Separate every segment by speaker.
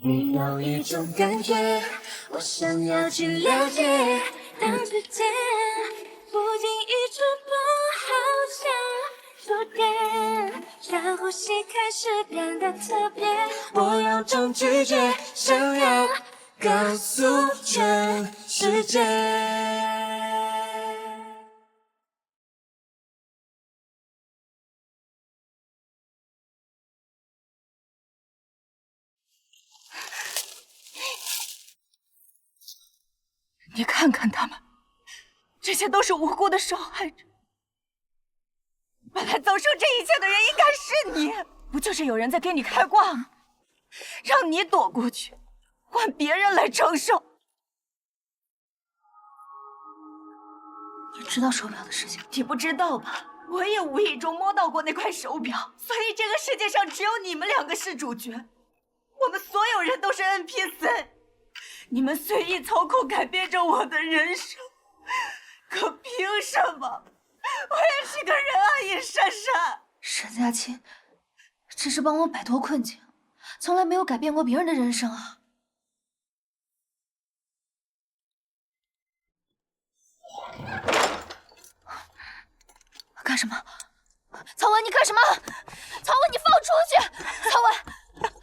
Speaker 1: 你有一种感觉，我想要去了解，当指尖不经意触碰，好像触电，让呼吸开始变得特别。我有种直觉，想要告诉全世界。
Speaker 2: 你看看他们，这些都是无辜的受害者。本来遭受这一切的人应该是你，不就是有人在给你开挂吗？让你躲过去，换别人来承受。
Speaker 3: 你知道手表的事情？
Speaker 2: 你不知道吧？我也无意中摸到过那块手表，所以这个世界上只有你们两个是主角，我们所有人都是 NPC。你们随意操控改变着我的人生，可凭什么？我也是个人啊，尹珊珊。
Speaker 3: 沈佳清只是帮我摆脱困境，从来没有改变过别人的人生啊！干什么？曹文，你干什么？曹文，你放我出去！曹文，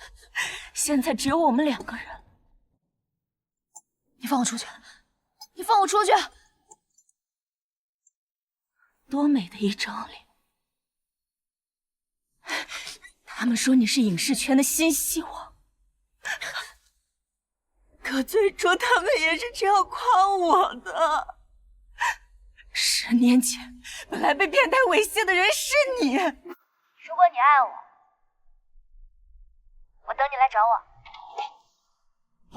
Speaker 2: 现在只有我们两个人。
Speaker 3: 你放我出去！你放我出去！
Speaker 2: 多美的一张脸！他们说你是影视圈的新希望，可最初他们也是这样夸我的。10年前，本来被变态猥亵的人是你。
Speaker 4: 如果你爱我，我等你来找我。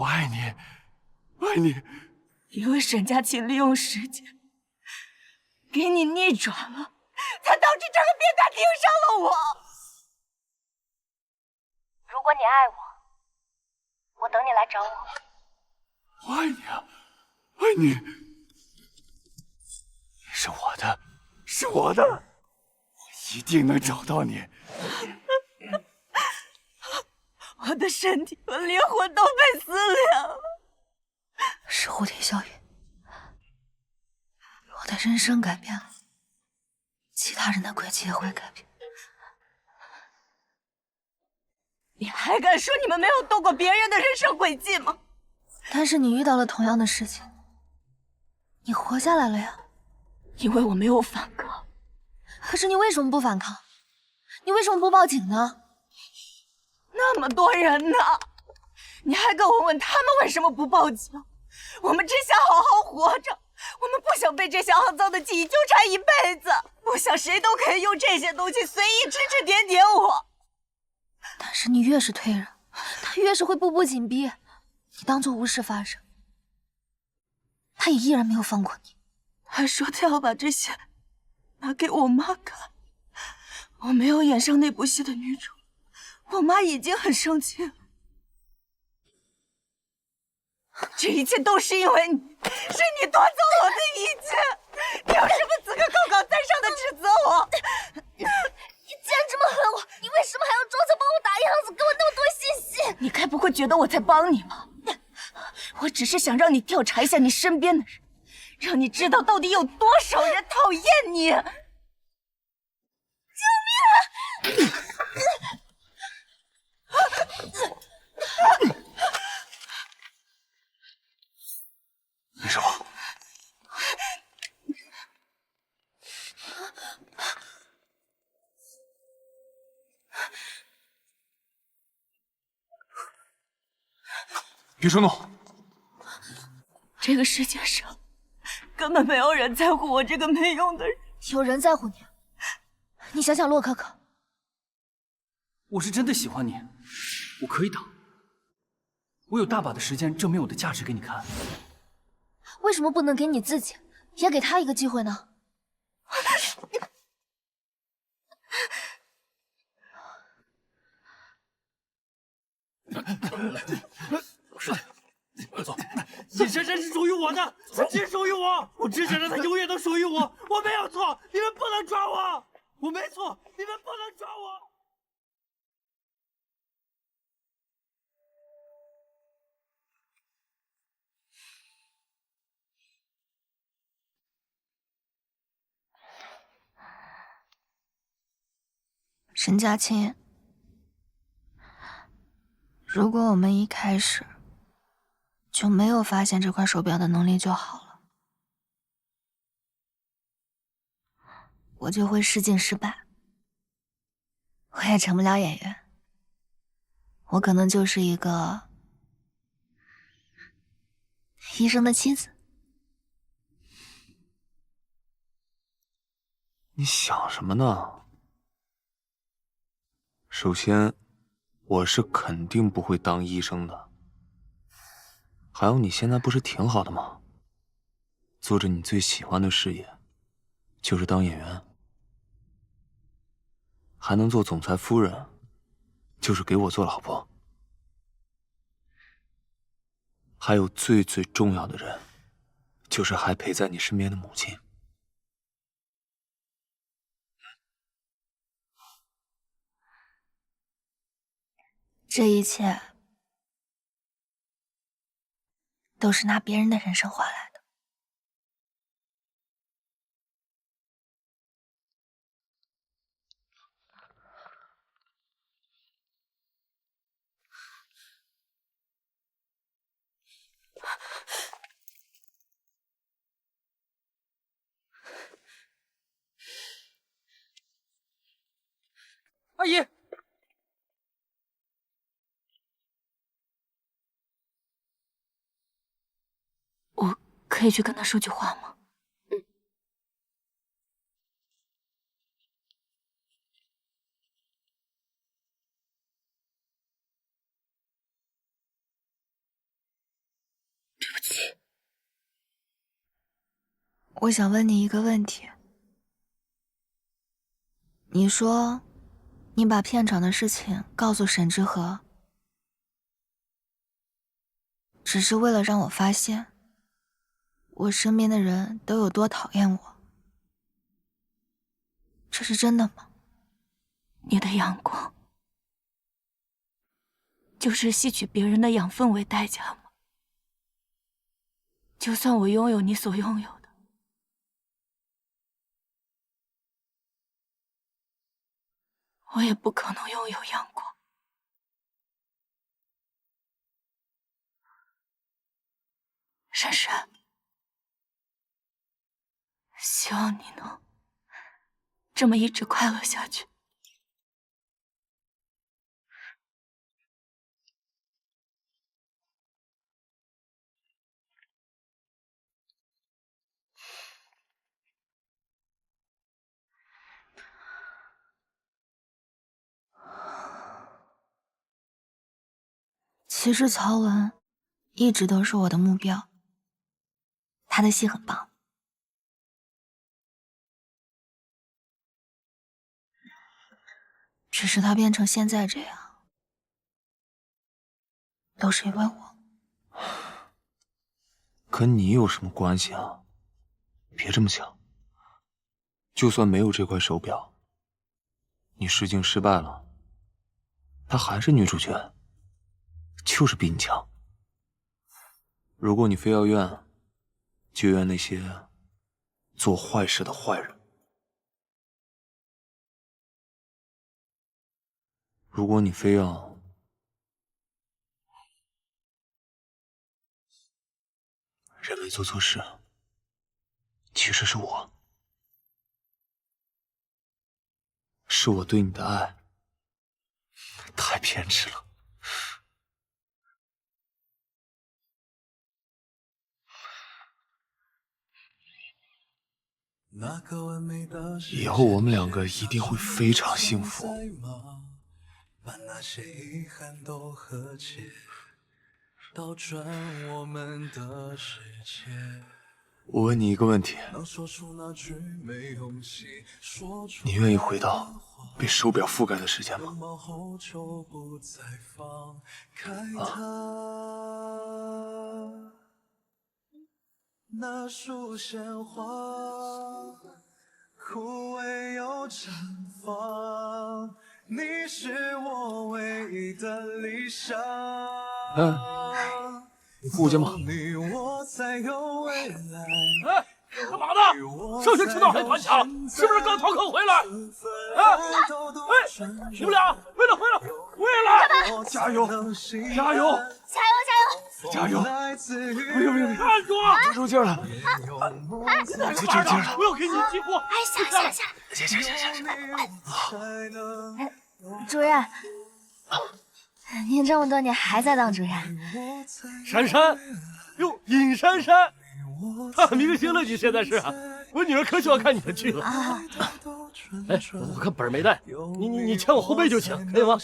Speaker 5: 我爱你。爱你，
Speaker 2: 因为沈佳琪利用时间给你逆转了，才导致这个变态盯上了我。
Speaker 4: 如果你爱我，我等你来找我。
Speaker 5: 我爱你啊，爱你！你是我的，是我的，我一定能找到你。
Speaker 2: 我的身体和灵魂都被撕裂了。
Speaker 3: 是蝴蝶效应，我的人生改变了，其他人的轨迹也会改变。
Speaker 2: 你还敢说你们没有动过别人的人生轨迹吗？
Speaker 3: 但是你遇到了同样的事情，你活下来了呀。
Speaker 2: 因为我没有反抗。
Speaker 3: 可是你为什么不反抗？你为什么不报警呢？
Speaker 2: 那么多人呢，你还跟我问他们为什么不报警？我们只想好好活着，我们不想被这些肮脏的记忆纠缠一辈子，不想谁都可以用这些东西随意指指点点我。
Speaker 3: 但是你越是推让，他越是会步步紧逼。你当作无事发生，他也依然没有放过你。
Speaker 2: 他说他要把这些拿给我妈看，我没有演上那部戏的女主，我妈已经很生气了。这一切都是因为你，是你夺走我的一切！你有什么资格高高在上的指责我？
Speaker 4: 你既然这么恨我，你为什么还要装作帮我打样子，给我那么多信息？
Speaker 2: 你该不会觉得我在帮你吧？我只是想让你调查一下你身边的人，让你知道到底有多少人讨厌你。
Speaker 4: 救命！
Speaker 5: 你是我。别冲动！
Speaker 2: 这个世界上根本没有人在乎我这个没用的人。
Speaker 3: 有人在乎你，你想想洛可可。
Speaker 6: 我是真的喜欢你，我可以等，我有大把的时间证明我的价值给你看。
Speaker 3: 为什么不能给你自己，也给他一个机会呢？
Speaker 6: 是的，走。尹珊珊是属于我的，她只属于我，我只想让她永远都属于我。我没有错，你们不能抓我。我没错，你们不能抓我。
Speaker 3: 沈佳清，如果我们一开始就没有发现这块手表的能力就好了，我就会试镜失败，我也成不了演员，我可能就是一个医生的妻子。
Speaker 5: 你想什么呢？首先，我是肯定不会当医生的。还有，你现在不是挺好的吗？做着你最喜欢的事业，就是当演员，还能做总裁夫人，就是给我做老婆。还有最重要的人，就是还陪在你身边的母亲。
Speaker 3: 这一切都是拿别人的人生换来的。
Speaker 6: 阿姨，
Speaker 3: 我可以去跟他说句话吗？对不起，我想问你一个问题。你说，你把片场的事情告诉沈之和，只是为了让我发现，我身边的人都有多讨厌我。这是真的吗？
Speaker 2: 你的阳光，就是吸取别人的养分为代价吗？就算我拥有你所拥有的，我也不可能拥有阳光。珊珊，希望你能这么一直快乐下去。
Speaker 3: 其实曹文一直都是我的目标，他的戏很棒，只是他变成现在这样，都是因为我。
Speaker 5: 可你有什么关系啊？别这么想。就算没有这块手表，你试镜失败了，她还是女主角，就是比你强。如果你非要怨，就怨那些做坏事的坏人。如果你非要认为做错事，其实是我，是我对你的爱太偏执了。以后我们两个一定会非常幸福。
Speaker 1: 把那些遗憾都和解，倒转我们的世界。
Speaker 5: 我问你一个问题，
Speaker 1: 能说出那句没勇气说出
Speaker 5: 你愿意回到被手表覆盖的时间吗？
Speaker 1: 毛后就不再放开它。那束鲜花枯萎又绽放，你是我唯一的理想。
Speaker 5: 你扶我肩膀。
Speaker 1: 你我才有未来。
Speaker 6: 干嘛呢？上学迟到还翻墙，是不是刚逃课回来？啊！哎，你们俩回来！加油！加油！加油！不行，站住！
Speaker 5: 憋住劲儿了，
Speaker 6: 憋住劲儿了！不要给你机会！
Speaker 4: 哎，下。主任，您这么多年还在当主任？
Speaker 6: 珊珊，哟，尹珊珊，大明星了，你现在是啊？我女儿可喜欢看你的剧了。哎，我看本没带，你牵我后背就行，可以吗？啊，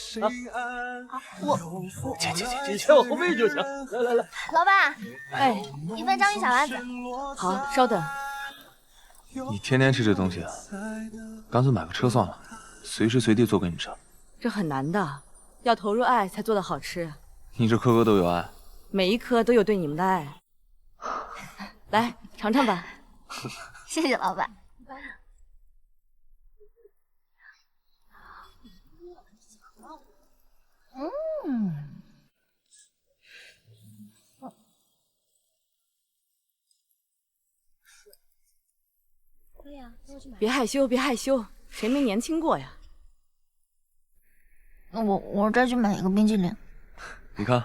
Speaker 6: 你牵我后背就行。来，
Speaker 4: 老板，
Speaker 7: 哎，
Speaker 4: 一份章鱼小丸子。
Speaker 7: 好，稍等。
Speaker 5: 你天天吃这东西啊？干脆买个车算了，随时随地做给你吃。
Speaker 7: 这很难的，要投入爱才做得好吃。
Speaker 5: 你这颗颗都有爱，
Speaker 7: 每一颗都有对你们的爱。来尝尝吧。
Speaker 4: 谢谢老板。
Speaker 7: 别害羞，别害羞，谁没年轻过呀？
Speaker 3: 我再去买一个冰淇淋。
Speaker 5: 你看，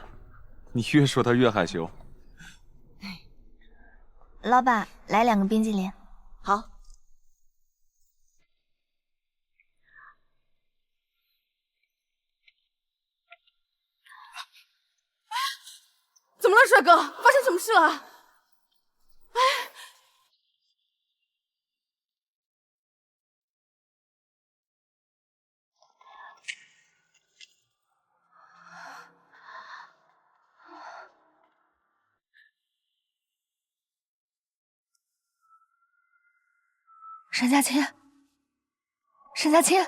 Speaker 5: 你越说他越害羞。
Speaker 3: 老板，来2个冰淇淋。
Speaker 7: 好。怎么了，帅哥？发生什么事了？
Speaker 3: 沈佳琴，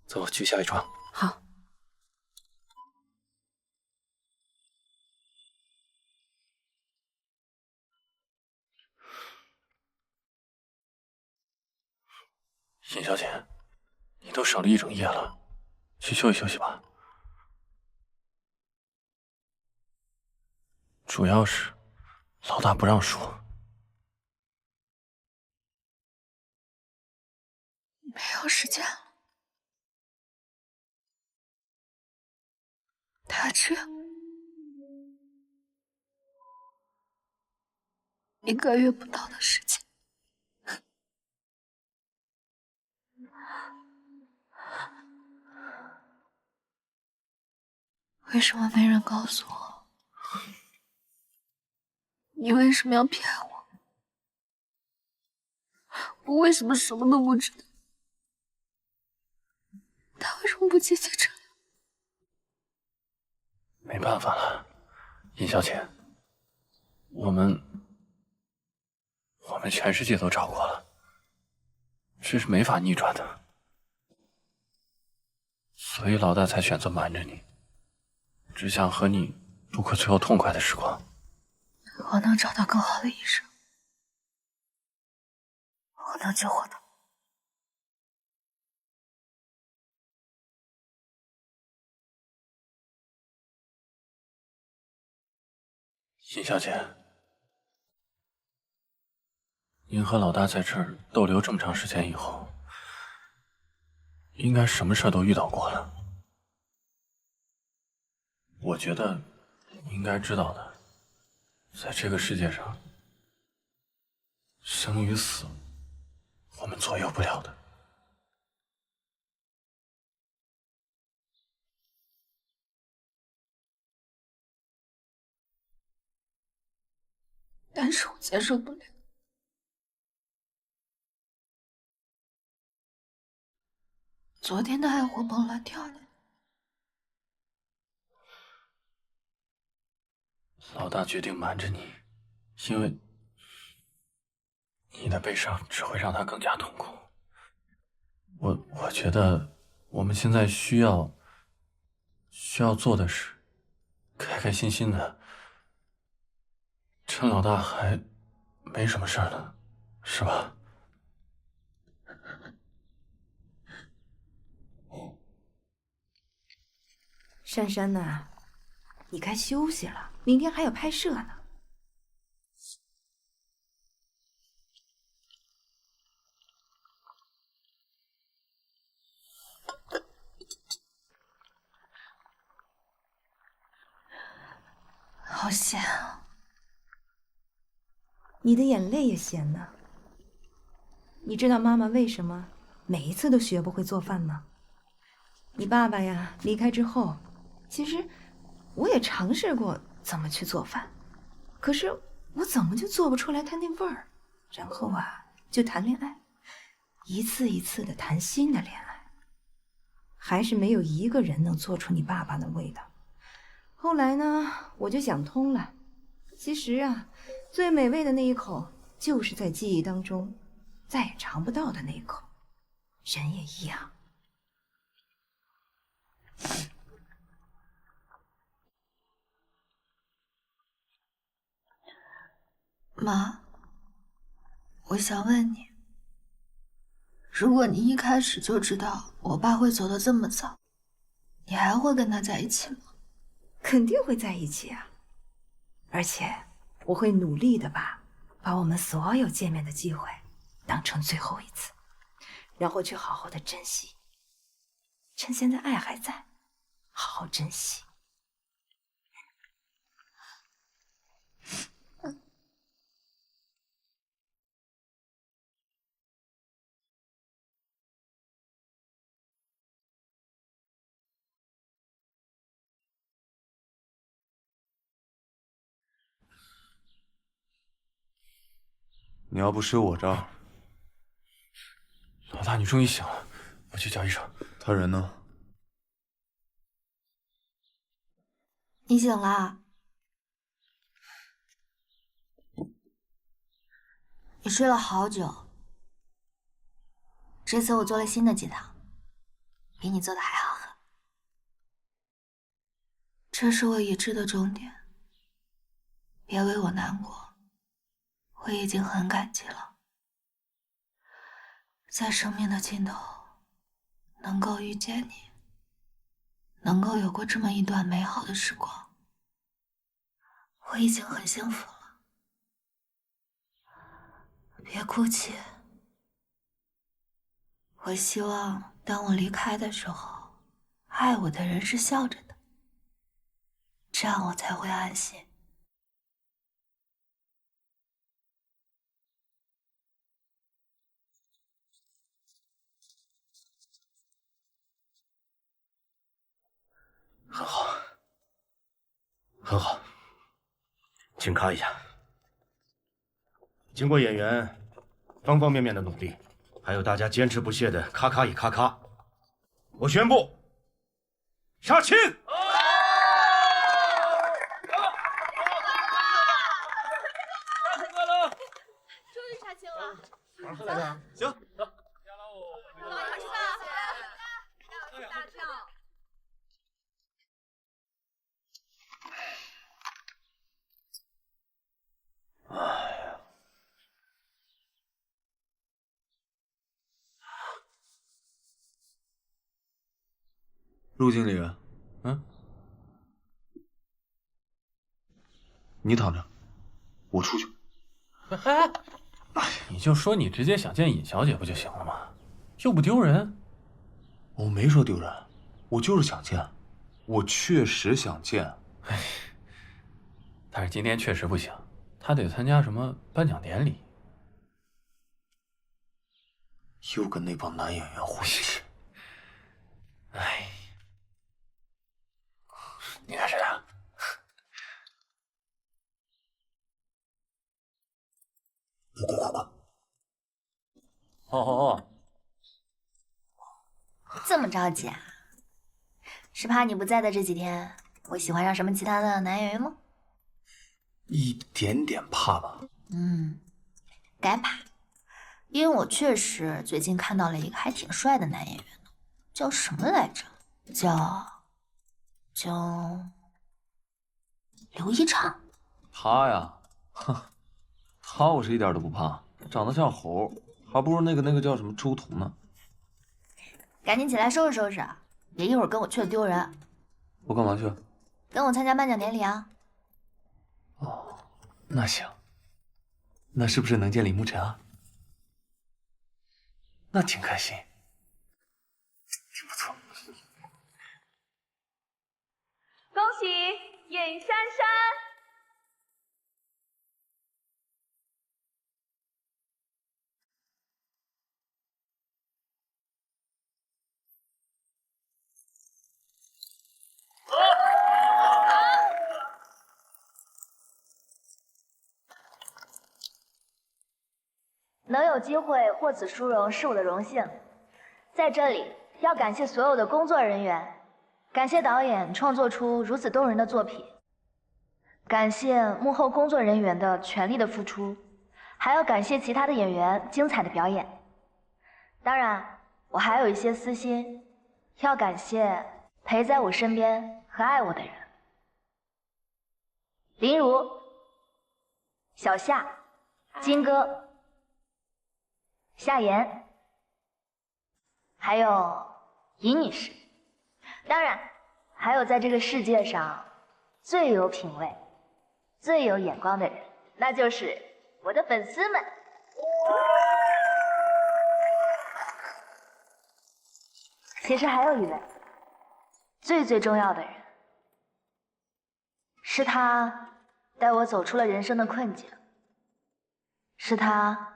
Speaker 5: 走，去下一床。
Speaker 7: 好。
Speaker 5: 尹小姐，你都守了1整夜了，去休息休息吧。主要是老大不让说。
Speaker 3: 没有时间了。他去1个月不到的时间。为什么没人告诉我？你为什么要骗我？我为什么什么都不知道？他为什么不积极这样？
Speaker 5: 没办法了，尹小姐，我们全世界都找过了，这是没法逆转的，所以老大才选择瞒着你，只想和你度过最后痛快的时光。
Speaker 3: 我能找到更好的医生，我能救活他。
Speaker 5: 尹小姐，您和老大在这儿逗留这么长时间以后，应该什么事都遇到过了。我觉得你应该知道的，在这个世界上，生与死，我们左右不了的。
Speaker 3: 但是我接受不了。昨天他还活蹦乱跳的。
Speaker 5: 老大决定瞒着你，因为你的悲伤只会让他更加痛苦。我觉得我们现在需要做的是，开开心心的。趁老大还没什么事儿呢，是吧？
Speaker 2: 珊珊呐，你该休息了，明天还要拍摄呢。
Speaker 3: 好咸啊！
Speaker 2: 你的眼泪也咸呢。你知道妈妈为什么每一次都学不会做饭吗？你爸爸呀离开之后，其实我也尝试过怎么去做饭，可是我怎么就做不出来他那味儿。然后啊，就谈恋爱，一次一次的谈新的恋爱，还是没有一个人能做出你爸爸的味道。后来呢，我就想通了，其实啊，最美味的那一口，就是在记忆当中再也尝不到的那一口。人也一样。
Speaker 3: 妈，我想问你，如果你一开始就知道我爸会走得这么早，你还会跟他在一起吗？
Speaker 2: 肯定会在一起啊，而且我会努力的把我们所有见面的机会当成最后一次，然后去好好的珍惜，趁现在爱还在，好好珍惜。
Speaker 5: 你要不睡我这儿？
Speaker 6: 老大，你终于醒了，我去叫医生。
Speaker 5: 他人呢？
Speaker 3: 你醒啦？你睡了好久。这次我做了新的鸡汤，比你做的还好喝。这是我已知的终点，别为我难过，我已经很感激了。在生命的尽头，能够遇见你，能够有过这么一段美好的时光，我已经很幸福了。别哭泣，我希望当我离开的时候，爱我的人是笑着的，这样我才会安心。
Speaker 6: 很好，很好，请咔一下。经过演员方方面面的努力，还有大家坚持不懈的咔咔一咔咔，我宣布杀青！
Speaker 4: 终于杀青了，
Speaker 6: 行，走。
Speaker 4: 老大吃饭，大跳。
Speaker 5: 陆经理，你躺着，我出去。
Speaker 6: 你就说你直接想见尹小姐不就行了吗？又不丢人。
Speaker 5: 我没说丢人，我就是想见，我确实想见。
Speaker 6: 但是今天确实不行，他得参加什么颁奖典礼。
Speaker 5: 又跟那帮男演员混一起。
Speaker 6: 哎，你看谁啊？哦，
Speaker 3: 这么着急啊？是怕你不在的这几天，我喜欢上什么其他的男演员吗？
Speaker 5: 一点点怕吧。
Speaker 3: 该怕，因为我确实最近看到了一个还挺帅的男演员呢，叫什么来着？叫刘一畅。
Speaker 5: 他呀，他我是一点都不怕，长得像猴，还不如那个叫什么周彤呢。
Speaker 3: 赶紧起来收拾收拾，别一会儿跟我去了丢人。
Speaker 5: 我干嘛去？
Speaker 3: 跟我参加颁奖典礼啊。
Speaker 5: 哦，那行。那是不是能见李慕辰啊？那挺开心，挺不错。
Speaker 2: 恭喜尹珊珊！
Speaker 4: 能有机会获此殊荣是我的荣幸，在这里要感谢所有的工作人员，感谢导演创作出如此动人的作品，感谢幕后工作人员的全力的付出，还要感谢其他的演员精彩的表演。当然，我还有一些私心，要感谢陪在我身边和爱我的人，林如、小夏、金哥。夏言，还有尹女士，当然还有在这个世界上最有品味、最有眼光的人，那就是我的粉丝们。其实还有一位最重要的人，是他带我走出了人生的困境，是他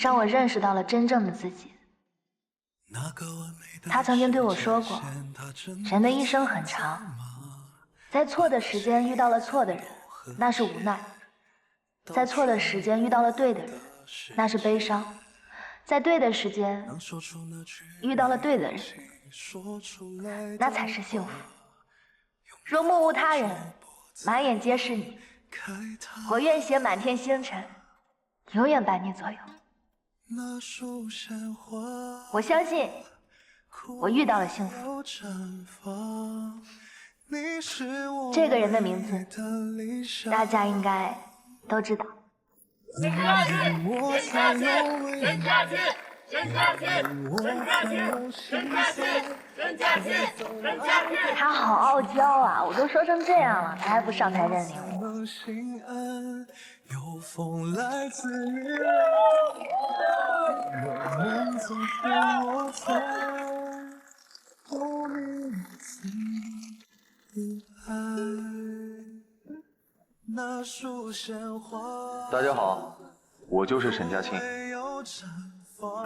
Speaker 4: 让我认识到了真正的自己。他曾经对我说过，人的一生很长，在错的时间遇到了错的人，那是无奈；在错的时间遇到了对的人，那是悲伤；在对的时间遇到了对的人，那才是幸福。若目无他人，满眼皆是你，我愿携满天星辰，永远伴你左右。我相信，我遇到了幸福。这个人的名字，大家应该都知道。沈佳宜，沈佳宜，沈佳宜，沈佳宜，沈佳宜，沈佳宜，沈佳宜，沈佳宜。他好傲娇啊！我都说成这样了，他还不上台认领我。有风来自于我们总是我在不明的爱。那束鲜花。
Speaker 5: 大家好，我就是沈佳清。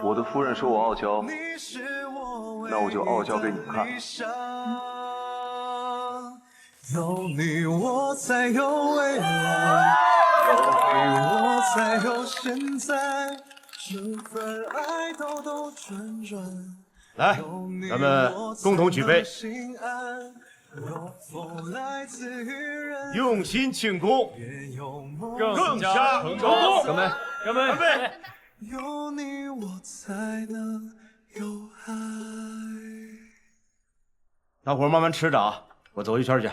Speaker 5: 我的夫人说我傲娇，那我就傲娇给你们看。
Speaker 1: 有你我才有未来，有你我才有现在，这份爱兜兜转转。
Speaker 6: 来，咱们共同举杯，用心庆功，更加成功。干杯！干杯！干杯！
Speaker 1: 有你我才能有爱。
Speaker 6: 大伙慢慢吃着啊，我走一圈去。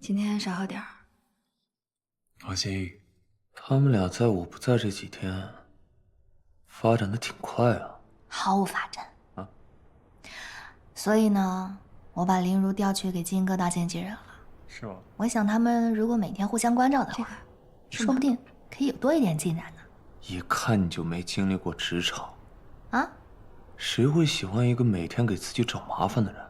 Speaker 3: 今天少喝点儿。
Speaker 5: 阿星，他们俩在我不在这几天，发展的挺快啊。
Speaker 3: 毫无发展
Speaker 5: 啊。
Speaker 3: 所以呢，我把林如调去给金哥当经纪人了。
Speaker 5: 是吗？
Speaker 3: 我想他们如果每天互相关照的话，说不定可以有多一点进展呢。
Speaker 5: 一看你就没经历过职场
Speaker 3: 啊？
Speaker 5: 谁会喜欢一个每天给自己找麻烦的人？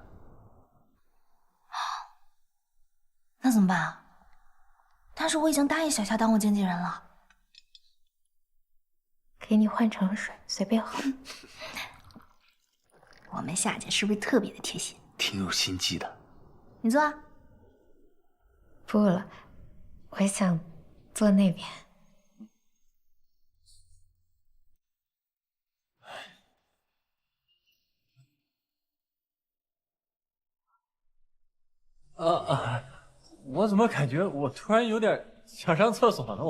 Speaker 3: 那怎么办啊？但是我已经答应小夏当我经纪人了。给你换成水，随便喝。我们夏姐是不是特别的贴心？
Speaker 5: 挺有心机的。
Speaker 3: 你坐啊。
Speaker 8: 不了，我想坐那边。
Speaker 9: 我怎么感觉我突然有点想上厕所呢？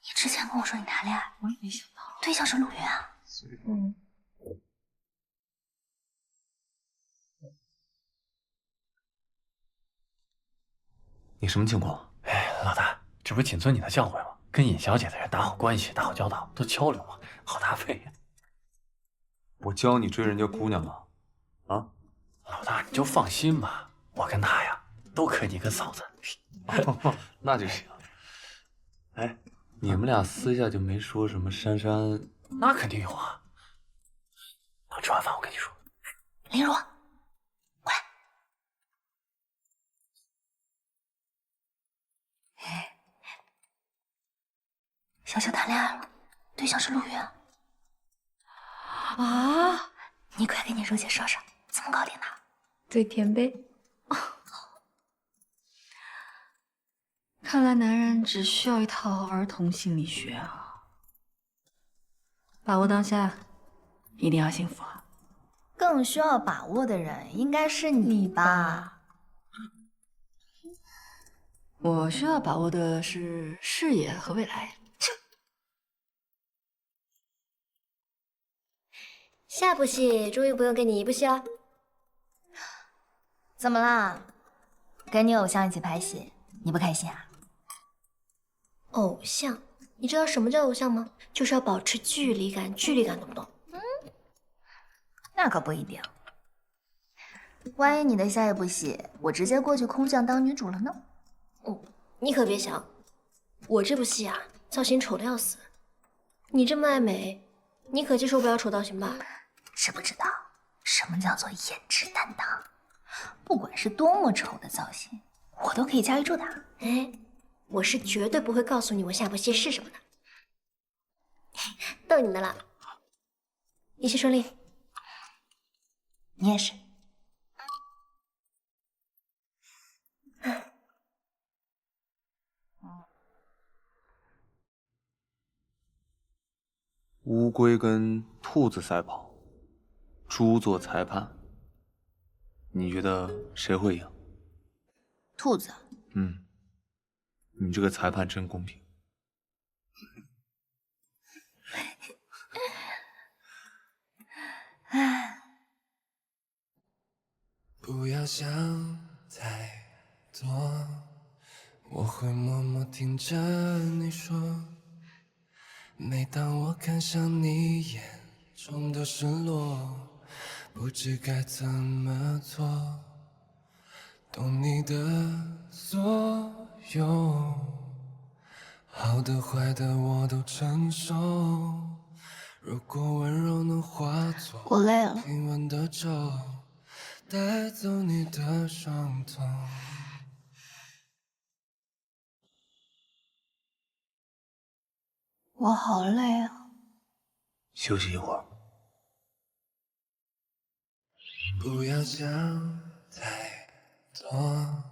Speaker 3: 你之前跟我说你谈恋爱，我也没想到，对象是陆云啊。
Speaker 5: 你什么情况？
Speaker 9: 哎，老大，这不谨遵你的教诲吗？跟尹小姐的人打好关系，打好交道，多交流嘛，好大费呀。
Speaker 5: 我教你追人家姑娘了，啊？
Speaker 9: 老大，你就放心吧，我跟她呀都可你个嫂子。
Speaker 5: 那就行。哎，你们俩私下就没说什么珊珊？
Speaker 9: 那肯定有啊。等吃完饭我跟你说。
Speaker 3: 林如，过来。小小谈恋爱了，对象是陆云。
Speaker 8: 啊，
Speaker 3: 你快给你如姐说说，怎么搞定的？
Speaker 8: 最甜呗。看来男人只需要一套儿童心理学啊！把握当下，一定要幸福啊！
Speaker 3: 更需要把握的人应该是你吧？
Speaker 8: 我需要把握的是视野和未来。
Speaker 4: 下部戏终于不用跟你一部戏了。
Speaker 3: 怎么啦？跟你偶像一起拍戏，你不开心啊？
Speaker 4: 偶像，你知道什么叫偶像吗？就是要保持距离感，距离感，懂不懂？
Speaker 3: 那可不一定。万一你的下一部戏，我直接过去空降当女主了呢？
Speaker 4: 哦，你可别想，我这部戏啊，造型丑的要死。你这么爱美，你可接受不了丑造型吧？
Speaker 3: 知不知道什么叫做颜值担当？不管是多么丑的造型，我都可以驾驭住的。
Speaker 4: 哎，我是绝对不会告诉你我下部戏是什么的。逗你的啦，一切顺利。
Speaker 3: 你也是。
Speaker 5: 乌龟跟兔子赛跑，猪做裁判，你觉得谁会赢？
Speaker 3: 兔子。
Speaker 5: 你这个裁判真公平。
Speaker 1: 不要想太多，我会默默听着你说。每当我看向你眼中的失落，不知该怎么做，懂你的所有，好的坏的我都承受。如果温柔能化作
Speaker 3: 我累了，
Speaker 1: 平稳的舟，带走你的伤痛。
Speaker 3: 我好累啊。
Speaker 5: 休息一会儿。
Speaker 1: 不要想太多，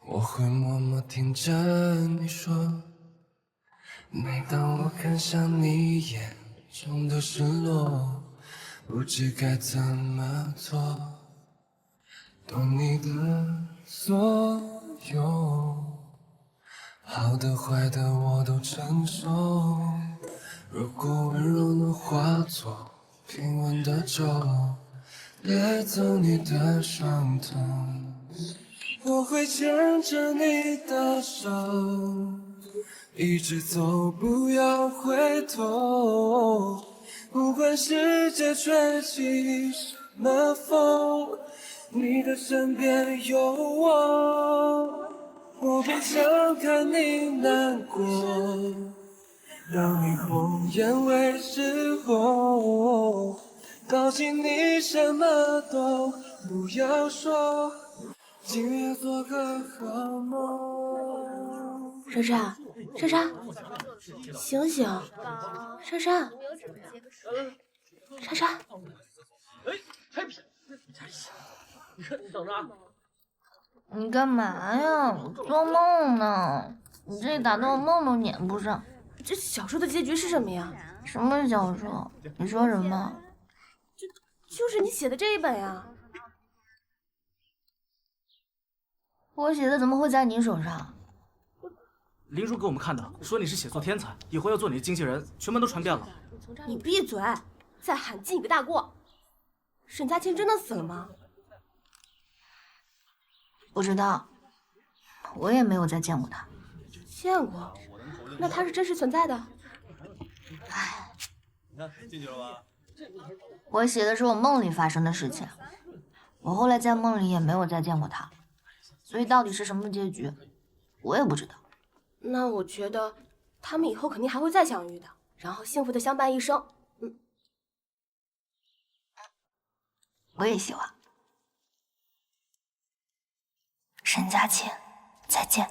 Speaker 1: 我会默默听着你说。每当我看向你眼中的失落，不知该怎么做，懂你的所有，好的坏的我都承受。如果温柔能化作平稳的舟，带走你的伤痛，我会牵着你的手，一直走，不要回头。不管世界吹起什么风，你的身边有我。我不想看你难过，让你红颜为湿红。抱紧你，什么都不要说，今夜做个好梦。
Speaker 4: 莎莎，莎莎，醒醒！莎莎，莎莎，
Speaker 6: 哎，太平，你看你等着啊！
Speaker 3: 你干嘛呀？我做梦呢。你这打到我梦都撵不上。
Speaker 4: 这小说的结局是什么呀？
Speaker 3: 什么小说？你说什么？
Speaker 4: 就是你写的这一本呀。
Speaker 3: 我写的怎么会在你手上？
Speaker 10: 林如给我们看的，说你是写作天才，以后要做你的经纪人，全班都传遍了。
Speaker 4: 你闭嘴！再喊记你个大过。沈佳倩真的死了吗？
Speaker 3: 不知道，我也没有再见过他。
Speaker 11: 见过？那他是真实存在的？
Speaker 3: 唉，
Speaker 6: 你看进去了吧？
Speaker 3: 我写的是我梦里发生的事情，我后来在梦里也没有再见过他，所以到底是什么结局，我也不知道。
Speaker 11: 那我觉得他们以后肯定还会再相遇的，然后幸福的相伴一生。
Speaker 3: 我也希望。沈佳琪，再见。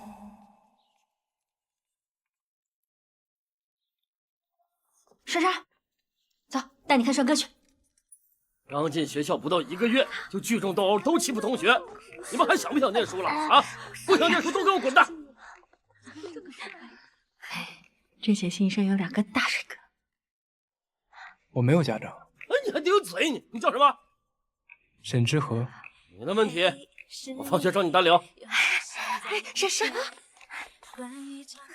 Speaker 8: 珊珊，走，带你看帅哥去。
Speaker 6: 刚进学校不到1个月，就聚众斗殴，都欺负同学，你们还想不想念书了啊？不想念书都给我滚蛋！
Speaker 8: 这届新生有2个大帅哥。
Speaker 1: 我没有家长。
Speaker 6: 哎，你还顶嘴你叫什么？
Speaker 1: 沈之和。
Speaker 6: 你的问题，我放学找你单聊。
Speaker 8: 珊珊，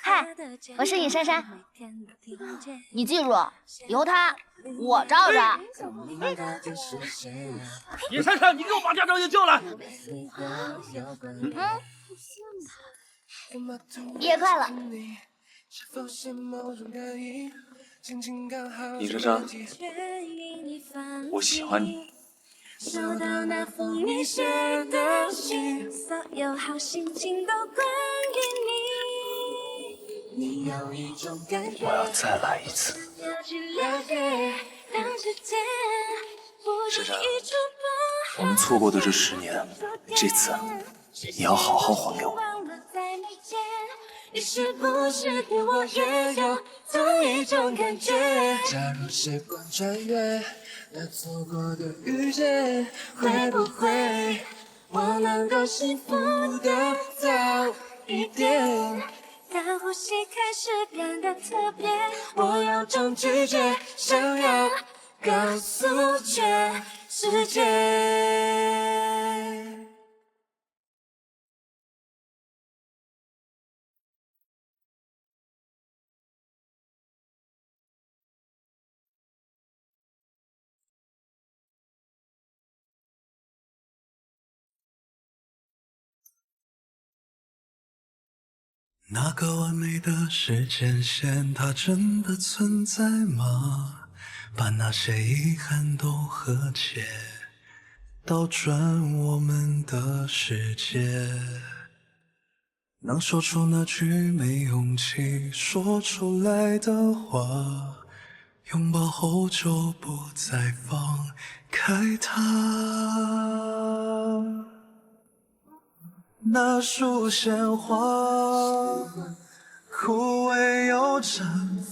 Speaker 4: 嗨，我是尹珊珊。你记住，以后他我罩着。
Speaker 6: 尹珊珊，你给我把家长也叫来。
Speaker 4: 毕业快乐。
Speaker 5: 尹珊珊，我喜欢你。
Speaker 12: 收到那封你写的信，所有好心情都关于你。你有一种感觉，
Speaker 5: 我要再来一次。珊珊，我们错过的这10年，这次你要好好还给我。
Speaker 12: 你是不是对我也有同一种感觉？
Speaker 1: 假如时光穿越，那错过的遇见，会不会
Speaker 12: 我能够幸福的早一点？当呼吸开始变得特别，我有种直觉，想要告诉全世界。
Speaker 13: 那个完美的时间线，它真的存在吗？把那些遗憾都和解，倒转我们的世界。能说出那句没勇气说出来的话，拥抱后就不再放开它。那束鲜花枯萎又绽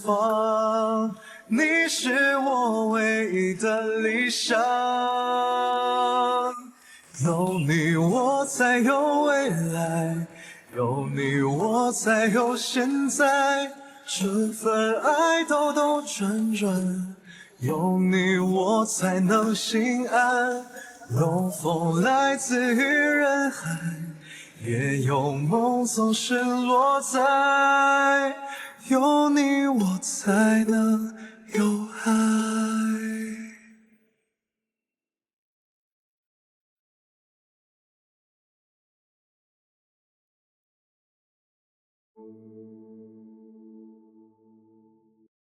Speaker 13: 放，你是我唯一的理想。有你我才有未来，有你我才有现在。这份爱兜兜转转，有你我才能心安。有风来自于人海，也有梦总是落在有你我才能有爱。